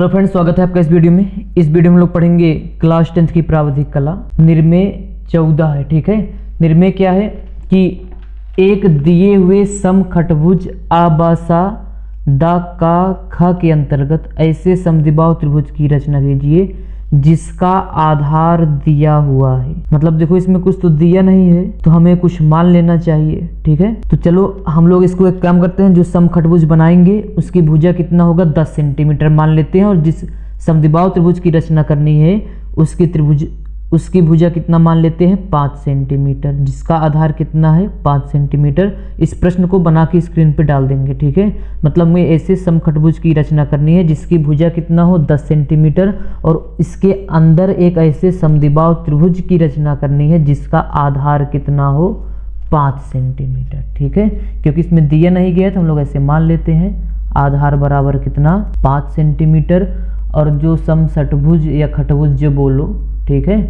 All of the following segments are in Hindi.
हेलो फ्रेंड्स, स्वागत है आपका इस वीडियो में। इस वीडियो में हम लोग पढ़ेंगे क्लास 10th की प्रावधिक कला निर्मेय 14 है। ठीक है, निर्मेय क्या है कि एक दिए हुए समखटभुज आ ब सा दा का ख के अंतर्गत ऐसे समद्विबाहु त्रिभुज की रचना कीजिए जिसका आधार दिया हुआ है। मतलब देखो, इसमें कुछ तो दिया नहीं है तो हमें कुछ मान लेना चाहिए। ठीक है, तो चलो हम लोग इसको एक काम करते हैं। जो समखटभुज बनाएंगे उसकी भुजा कितना होगा 10 सेंटीमीटर मान लेते हैं, और जिस समद्विबाहु त्रिभुज की रचना करनी है उसकी भुजा कितना मान लेते हैं 5 सेंटीमीटर, जिसका आधार कितना है 5 सेंटीमीटर। इस प्रश्न को बना के स्क्रीन पे डाल देंगे। ठीक है, मतलब हमें ऐसे समखटभुज की रचना करनी है जिसकी भुजा कितना हो 10 सेंटीमीटर, और इसके अंदर एक ऐसे समद्विबाहु त्रिभुज की रचना करनी है जिसका आधार कितना हो 5 सेंटीमीटर। ठीक है, क्योंकि इसमें दिया नहीं गया तो हम लोग ऐसे मान लेते हैं आधार बराबर कितना 5 सेंटीमीटर। और जो समषटभुज या खटभुज जो बोलो, ठीक है,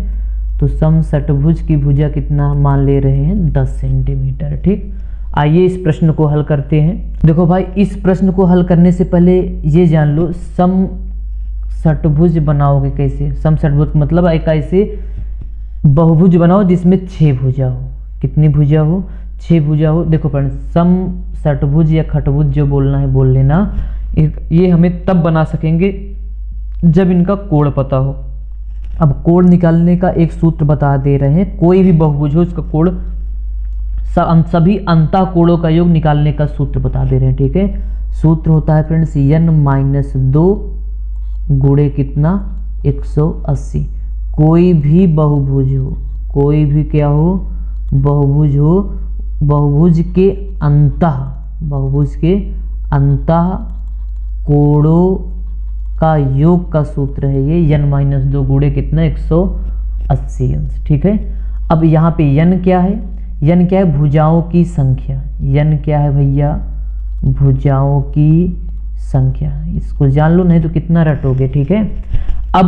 तो समषटभुज की भुजा कितना मान ले रहे हैं 10 सेंटीमीटर। ठीक, आइए इस प्रश्न को हल करते हैं। देखो भाई, इस प्रश्न को हल करने से पहले ये जान लो समषटभुज बनाओगे कैसे। समषटभुज मतलब एक ऐसे बहुभुज बनाओ जिसमें 6 भुजा हो। कितनी भुजा हो 6 भुजा हो। देखो फ्रेंड्स, समषटभुज या खटभुज जो बोलना है बोल लेना। ये हमें तब बना सकेंगे जब इनका कोण पता हो। अब कोण निकालने का एक सूत्र बता दे रहे हैं। कोई भी बहुभुज हो उसका कोण, सभी अंतः कोणों का योग निकालने का सूत्र बता दे रहे हैं। ठीक है, सूत्र होता है फ्रेंड्स n-2 गुणे कितना 180। कोई भी बहुभुज हो, कोई भी क्या हो बहुभुज हो, बहुभुज के अंतः कोणों का योग का सूत्र है ये n-2 गुणे कितना 180 अंश। ठीक है, अब यहाँ पे n क्या है, n क्या है भुजाओं की संख्या। n क्या है भैया भुजाओं की संख्या। इसको जान लो नहीं तो कितना रटोगे। ठीक है, अब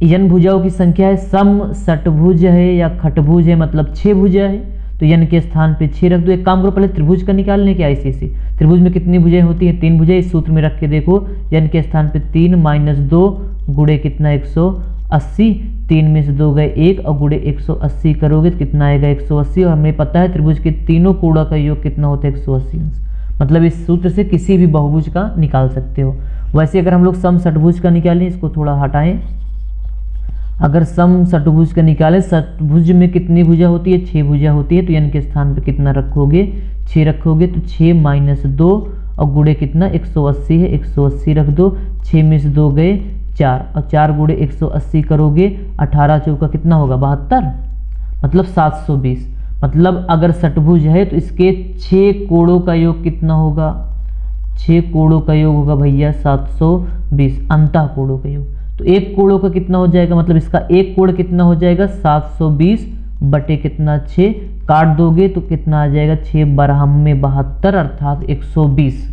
n भुजाओं की संख्या है। समषटभुज है या खटभुज है मतलब 6 भुजा है, तो n के स्थान पे 6 रख दो। एक काम करो, पहले त्रिभुज का निकालने के ऐसे त्रिभुज में कितनी भुजाएं होती है 3 भुजाएं। इस सूत्र में रख के देखो, n के स्थान पे 3 - 2 गुणे कितना 180। 3 में से 2 गए 1 और गुणे 180 करोगे तो कितना आएगा 180। और हमें पता है त्रिभुज के तीनों कोणों का योग कितना होता है 180 अंश। मतलब इस सूत्र से किसी भी बहुभुज का निकाल सकते हो। वैसे अगर हम लोग समषटभुज का निकालें, इसको थोड़ा हटाएं, अगर समषटभुज का निकालें, षटभुज में कितनी भुजा होती है 6 भुजा होती है, तो n के स्थान पे कितना रखोगे 6 रखोगे, तो 6 - 2 और गुणे कितना 180 है, 180 रख दो। 6 में से 2 गए 4 और 4 गुणे 180 करोगे 18 चौका कितना होगा 72, मतलब 720। मतलब अगर षटभुज है तो इसके 6 कोणों का योग कितना होगा 6 कोणों का योग होगा भैया 720 अंतः कोणों का योग। तो एक कोणों का कितना हो जाएगा, मतलब इसका एक कोण कितना हो जाएगा 720 बटे कितना 6, काट दोगे तो कितना आ जाएगा 6 बरहम में 72 अर्थात 120।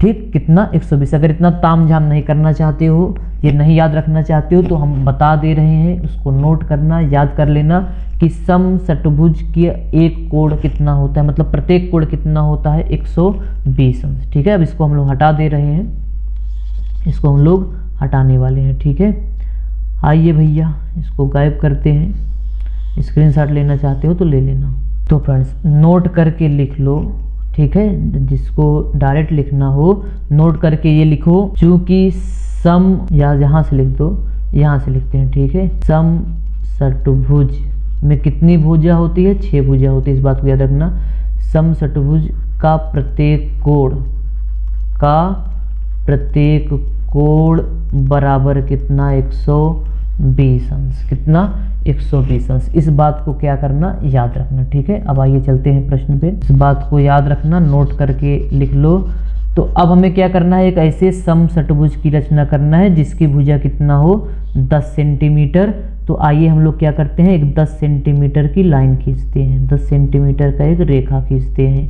ठीक, कितना 120। अगर इतना ताम झाम नहीं करना चाहते हो, ये नहीं याद रखना चाहते हो, तो हम बता दे रहे हैं, उसको नोट करना याद कर लेना कि समषटभुज की एक कोण कितना होता है, मतलब प्रत्येक कोण कितना होता है 120 अंश। ठीक है, अब इसको हम लोग हटा दे रहे हैं, इसको हम लोग हटाने वाले हैं। ठीक है, आइए भैया इसको गायब करते हैं। स्क्रीनशॉट लेना चाहते हो तो ले लेना। तो फ्रेंड्स नोट करके लिख लो। ठीक है, जिसको डायरेक्ट लिखना हो नोट करके ये लिखो। चूंकि सम या यहाँ से लिख दो, यहाँ से लिखते हैं। ठीक है, समषटभुज में कितनी भुजा होती है 6 भुजा होती है, इस बात को याद रखना। समषटभुज का प्रत्येक कोण बराबर कितना 120 अंश। कितना 120 अंश। इस बात को क्या करना याद रखना। ठीक है, अब आइए चलते हैं प्रश्न पे। इस बात को याद रखना, नोट करके लिख लो। तो अब हमें क्या करना है, एक ऐसे समषटभुज की रचना करना है जिसकी भुजा कितना हो 10 सेंटीमीटर। तो आइए हम लोग क्या करते हैं, एक 10 सेंटीमीटर की लाइन खींचते हैं, 10 सेंटीमीटर का एक रेखा खींचते हैं।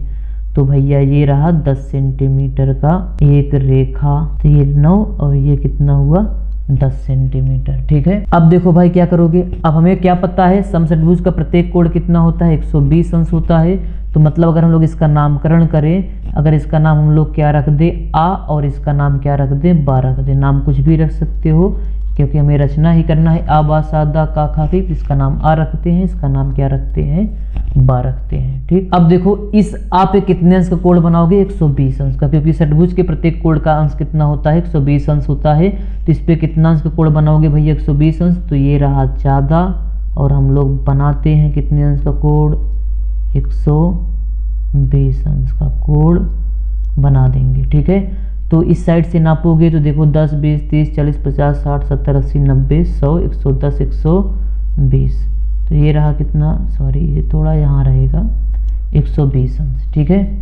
तो भैया ये रहा 10 सेंटीमीटर का एक रेखा। तो ये 9 और ये कितना हुआ 10 सेंटीमीटर। ठीक है, अब देखो भाई क्या करोगे, अब हमें क्या पता है समषटभुज का प्रत्येक कोण कितना होता है, 120 अंश होता है। तो मतलब अगर हम लोग इसका नामकरण करें, अगर इसका नाम हम लोग क्या रख दे, आ, और इसका नाम क्या रख दे, बा रख दे। नाम कुछ भी रख सकते हो क्योंकि हमें रचना ही करना है। आ बा सा दा का खा के, इसका नाम आ रखते हैं, इसका नाम क्या रखते हैं, बा रखते हैं। ठीक, अब देखो इस आ पे कितने अंश का कोण बनाओगे, 120 अंश का, क्योंकि षटभुज के प्रत्येक कोण का अंश कितना होता है, 120 अंश होता है। तो इस पे कितना अंश का कोण बनाओगे भैया, 120 अंश। तो ये रहा 14, और हम लोग बनाते हैं कितने अंश का कोण, 120 अंश का कोण बना देंगे। ठीक है, तो इस साइड से नापोगे तो देखो 10, 20, 30, 40, 50, 60, 70, 80, 90, 100, 110, 120। तो ये रहा कितना, सॉरी ये थोड़ा यहाँ रहेगा, 120 अंश। ठीक है,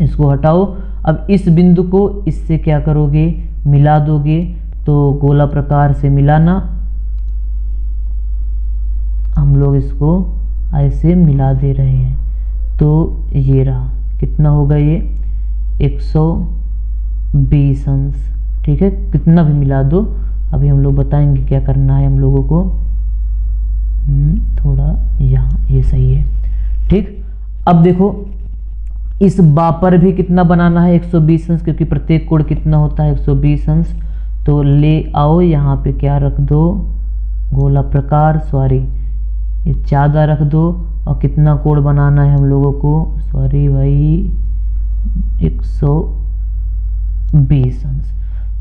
इसको हटाओ। अब इस बिंदु को इससे क्या करोगे, मिला दोगे। तो गोला प्रकार से मिलाना, हम लोग इसको ऐसे मिला दे रहे हैं। तो ये रहा कितना होगा, ये 120 अंश। ठीक है, कितना भी मिला दो, अभी हम लोग बताएंगे क्या करना है हम लोगों को। थोड़ा यहाँ, ये सही है। ठीक, अब देखो इस बा पर भी कितना बनाना है, 120 अंश, क्योंकि प्रत्येक कोण कितना होता है, 120 अंश। तो ले आओ यहाँ पे क्या रख दो, गोला प्रकार, सॉरी ये 14 रख दो। और कितना कोण बनाना है हम लोगों को, सॉरी भाई 120 अंश।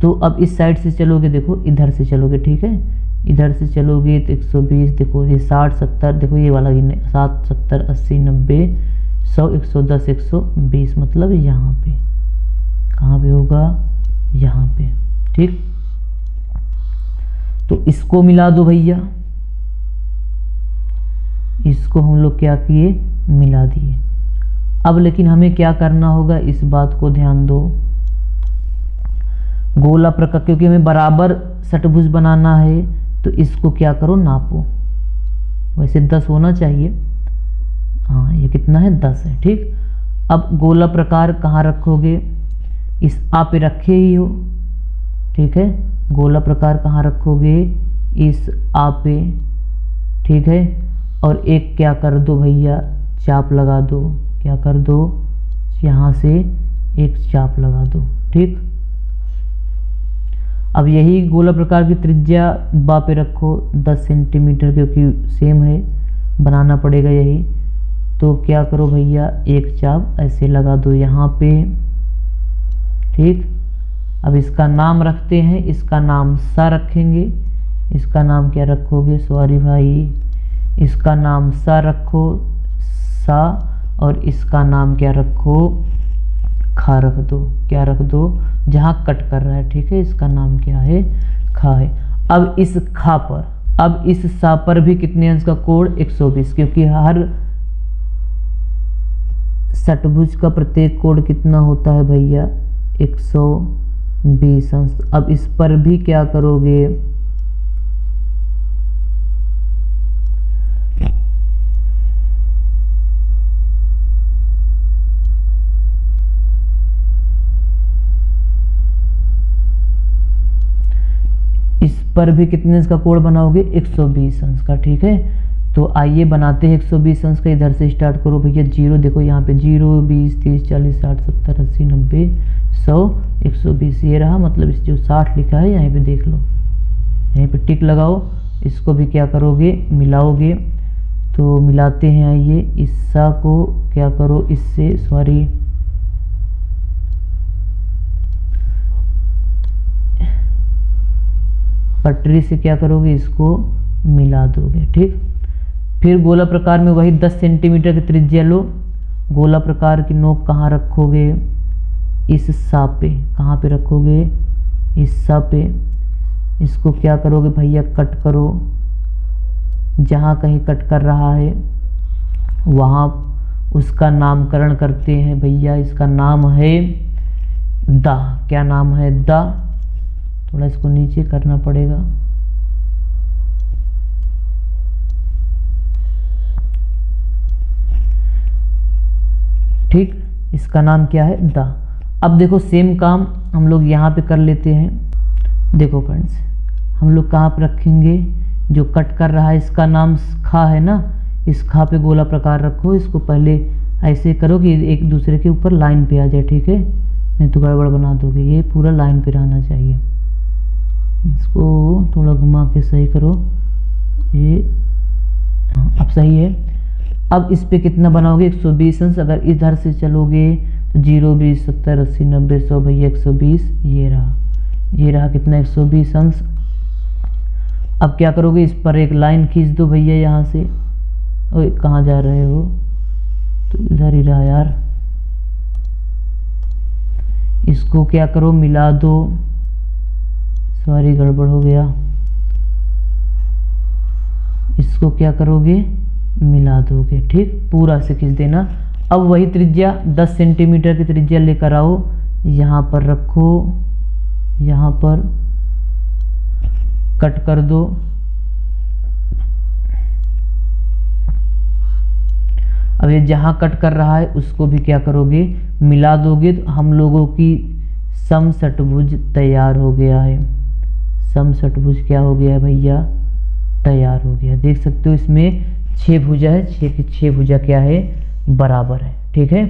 तो अब इस साइड से चलोगे, देखो इधर से चलोगे। ठीक है, इधर से चलोगे तो 120, देखो ये 60, 70, देखो ये वाला 7, 70, 80, 90, 100, 110, 120, मतलब यहाँ पे, कहाँ पे होगा, यहाँ पे। ठीक, तो इसको मिला दो भैया, इसको हम लोग क्या किए, मिला दिए। अब लेकिन हमें क्या करना होगा, इस बात को ध्यान दो, गोला प्रकार, क्योंकि हमें बराबर षटभुज बनाना है, तो इसको क्या करो, नापो। वैसे 10 होना चाहिए, हाँ ये कितना है, 10 है। ठीक, अब गोला प्रकार कहाँ रखोगे, इस आ पे रखे ही हो। ठीक है, गोला प्रकार कहाँ रखोगे, इस आ पे। ठीक है, और एक क्या कर दो भैया, चाप लगा दो। क्या कर दो, यहाँ से एक चाप लगा दो। ठीक, अब यही गोला प्रकार की त्रिज्या बा पे रखो 10 सेंटीमीटर, क्योंकि सेम है, बनाना पड़ेगा यही। तो क्या करो भैया, एक चाप ऐसे लगा दो यहाँ पे। ठीक, अब इसका नाम रखते हैं, इसका नाम सा रखेंगे। इसका नाम क्या रखोगे, सॉरी भाई, इसका नाम सा रखो, सा, और इसका नाम क्या रखो, खा रख दो। क्या रख दो, जहाँ कट कर रहा है। ठीक है, इसका नाम क्या है, खा है। अब इस खा पर, अब इस सा पर भी कितने अंश का कोण, 120, क्योंकि हर षटभुज का प्रत्येक कोण कितना होता है भैया, 120 अंश। अब इस पर भी क्या करोगे, पर भी कितने अंश का कोण बनाओगे, 120 अंश का। ठीक है, तो आइए बनाते हैं 120 अंश का। इधर से स्टार्ट करो भैया, 0, देखो यहाँ पे 0, 20, 30, 40, 60, 70, 80, 90, 100, 120, ये रहा। मतलब इस जो 60 लिखा है यहाँ पे देख लो, यहीं पे टिक लगाओ। इसको भी क्या करोगे, मिलाओगे। तो मिलाते हैं, आइए इस सा को क्या करो, इससे, सॉरी पटरी से क्या करोगे, इसको मिला दोगे। ठीक, फिर गोला प्रकार में वही 10 सेंटीमीटर की त्रिज्या लो। गोला प्रकार की नोक कहाँ रखोगे, इस सा पे। कहाँ पे रखोगे, इस सा पे। इसको क्या करोगे भैया, कट करो। जहाँ कहीं कट कर रहा है वहाँ उसका नामकरण करते हैं भैया। इसका नाम है दा। क्या नाम है, दा। थोड़ा इसको नीचे करना पड़ेगा। ठीक, इसका नाम क्या है, दा। अब देखो सेम काम हम लोग यहाँ पे कर लेते हैं। देखो फ्रेंड्स, हम लोग कहाँ पर रखेंगे, जो कट कर रहा है इसका नाम खा है ना, इस खा पे गोला प्रकार रखो। इसको पहले ऐसे करो कि एक दूसरे के ऊपर लाइन पे आ जाए, ठीक है, नहीं तो गड़बड़ बना दोगे। ये पूरा लाइन पे रहना चाहिए। इसको थोड़ा घुमा के सही करो, ये अब सही है। अब इस पे कितना बनाओगे, 120 अंश। अगर इधर से चलोगे तो 0, 20, 70, 80, 90, 100 भैया 120, ये रहा कितना 120 अंश। अब क्या करोगे, इस पर एक लाइन खींच दो भैया यहाँ से। ओए कहाँ जा रहे हो, तो इधर ही रहा यार। इसको क्या करो, मिला दो, सॉरी गड़बड़ हो गया। इसको क्या करोगे, मिला दोगे, ठीक, पूरा से खींच देना। अब वही त्रिज्या 10 सेंटीमीटर की त्रिज्या लेकर आओ, यहाँ पर रखो, यहाँ पर कट कर दो। अब ये जहाँ कट कर रहा है उसको भी क्या करोगे, मिला दोगे। तो हम लोगों की समषटभुज तैयार हो गया है। समषटभुज क्या हो गया है भैया, तैयार हो गया। देख सकते हो इसमें 6 भुजा है, 6 की 6 भुजा क्या है, बराबर है, ठीक है।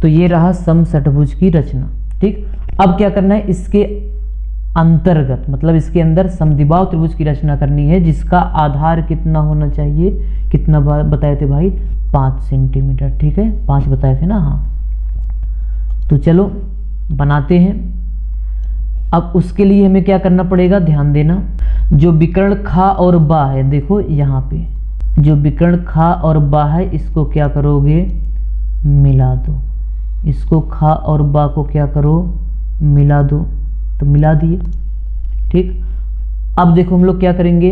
तो ये रहा समषटभुज की रचना, ठीक। अब क्या करना है, इसके अंतर्गत मतलब इसके अंदर समद्विबाहु त्रिभुज की रचना करनी है, जिसका आधार कितना होना चाहिए, कितना बताए थे भाई, 5 सेंटीमीटर, ठीक है, 5 बताए थे ना, हाँ। तो चलो बनाते हैं। अब उसके लिए हमें क्या करना पड़ेगा, ध्यान देना। जो विकर्ण खा और बा है, देखो यहाँ पे जो विकर्ण खा और बा है, इसको क्या करोगे, मिला दो। इसको खा और बा को क्या करो, मिला दो। तो मिला दिए, ठीक। अब देखो हम लोग क्या करेंगे,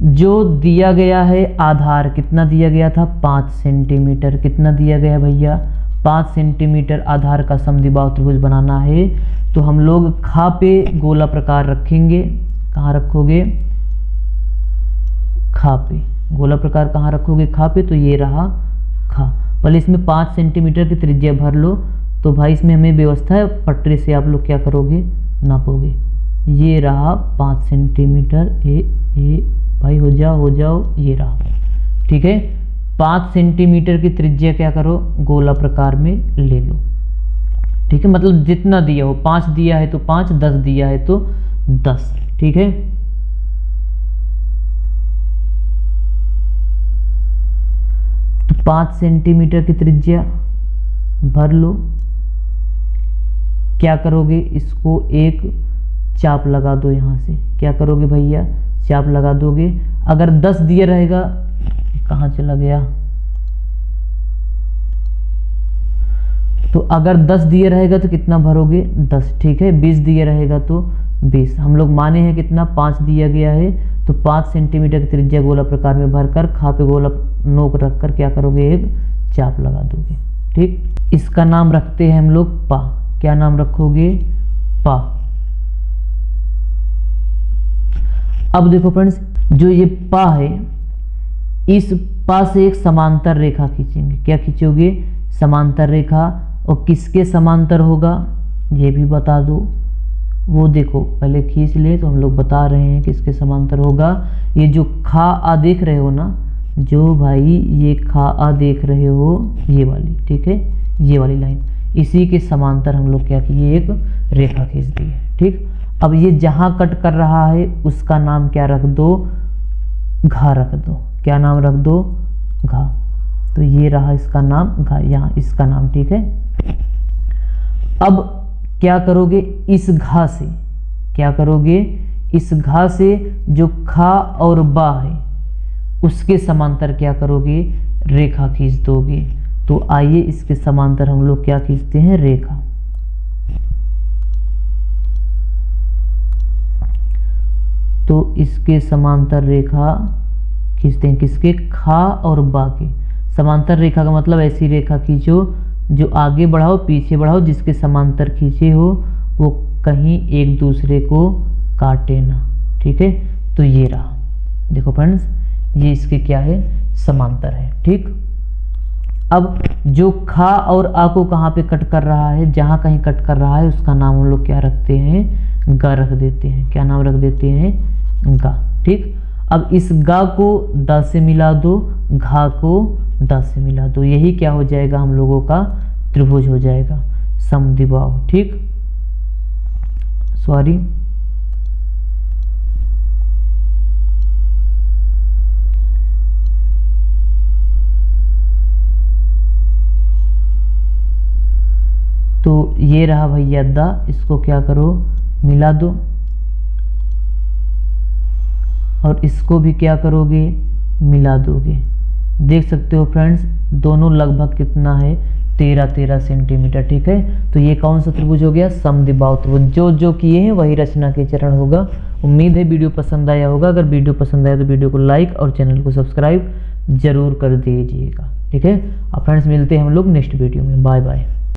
जो दिया गया है आधार, कितना दिया गया था, 5 सेंटीमीटर। कितना दिया गया भैया, 5 सेंटीमीटर आधार का समद्विबाहु त्रिभुज बनाना है। तो हम लोग खा पे गोला प्रकार रखेंगे। कहाँ रखोगे, खा पे गोला प्रकार कहाँ रखोगे, खा पे। तो ये रहा खा। पहले इसमें 5 सेंटीमीटर की त्रिज्या भर लो। तो भाई इसमें हमें व्यवस्था है, पटरे से आप लोग क्या करोगे, नापोगे। ये रहा 5 सेंटीमीटर, ए भाई हो जाओ, ये रहा, ठीक है। 5 सेंटीमीटर की त्रिज्या क्या करो, गोला प्रकार में ले लो, ठीक है। मतलब जितना दिया हो, 5 दिया है तो 5, 10 दिया है तो 10, ठीक है। तो 5 सेंटीमीटर की त्रिज्या भर लो। क्या करोगे, इसको एक चाप लगा दो यहाँ से। क्या करोगे भैया, चाप लगा दोगे। अगर 10 दिया रहेगा, कहाँ चला गया, तो अगर 10 दिया रहेगा तो कितना भरोगे, 10, ठीक है। 20 दिया रहेगा तो 20। हम लोग माने हैं कितना, 5 दिया गया है। तो 5 सेंटीमीटर की त्रिज्या गोला प्रकार में भरकर खा पे गोला नोक रखकर क्या करोगे, एक चाप लगा दोगे, ठीक। इसका नाम रखते हैं हम लोग पा। क्या नाम रखोगे, पा। अब देखो फ्रेंड्स, जो ये पा है, इस पा से एक समांतर रेखा खींचेंगे। क्या खींचोगे, समांतर रेखा। और किसके समांतर होगा, ये भी बता दो। वो देखो पहले खींच ले, तो हम लोग बता रहे हैं किसके समांतर होगा। ये जो खा आ देख रहे हो ना, जो भाई ये खा आ देख रहे हो, ये वाली, ठीक है, ये वाली लाइन, इसी के समांतर हम लोग क्या किए, एक रेखा खींच दी है, ठीक। अब ये जहां कट कर रहा है उसका नाम क्या रख दो, घा रख दो। क्या नाम रख दो, घा। तो ये रहा इसका नाम घा, यहाँ इसका नाम, ठीक है। अब क्या करोगे, इस घा से क्या करोगे, इस घा से जो खा और बा है उसके समांतर क्या करोगे, रेखा खींच दोगे। तो आइए इसके समांतर हम लोग क्या खींचते हैं, रेखा। तो इसके समांतर रेखा खींचते हैं, किसके, खा और बा के समांतर रेखा का मतलब ऐसी रेखा खींचो जो आगे बढ़ाओ पीछे बढ़ाओ, जिसके समांतर खींचे हो वो कहीं एक दूसरे को काटे ना, ठीक है। तो ये रहा, देखो फ्रेंड्स, ये इसके क्या है, समांतर है, ठीक। अब जो खा और आ को कहाँ पे कट कर रहा है, जहाँ कहीं कट कर रहा है उसका नाम हम लोग क्या रखते हैं, ग रख देते हैं। क्या नाम रख देते हैं, गा, ठीक। अब इस गा को द से मिला दो, घा को द से मिला दो, यही क्या हो जाएगा हम लोगों का त्रिभुज हो जाएगा, समद्विबाहु, ठीक। सॉरी, तो ये रहा भैया द, इसको क्या करो मिला दो, और इसको भी क्या करोगे मिला दोगे। देख सकते हो फ्रेंड्स, दोनों लगभग कितना है 13-13 सेंटीमीटर, ठीक है। तो ये कौन सा त्रिभुज हो गया, समद्विबाहु त्रिभुज। जो किए हैं वही रचना के चरण होगा। उम्मीद है वीडियो पसंद आया होगा। अगर वीडियो पसंद आया तो वीडियो को लाइक और चैनल को सब्सक्राइब जरूर कर दीजिएगा, ठीक है। अब फ्रेंड्स मिलते हैं हम लोग नेक्स्ट वीडियो में, बाय बाय।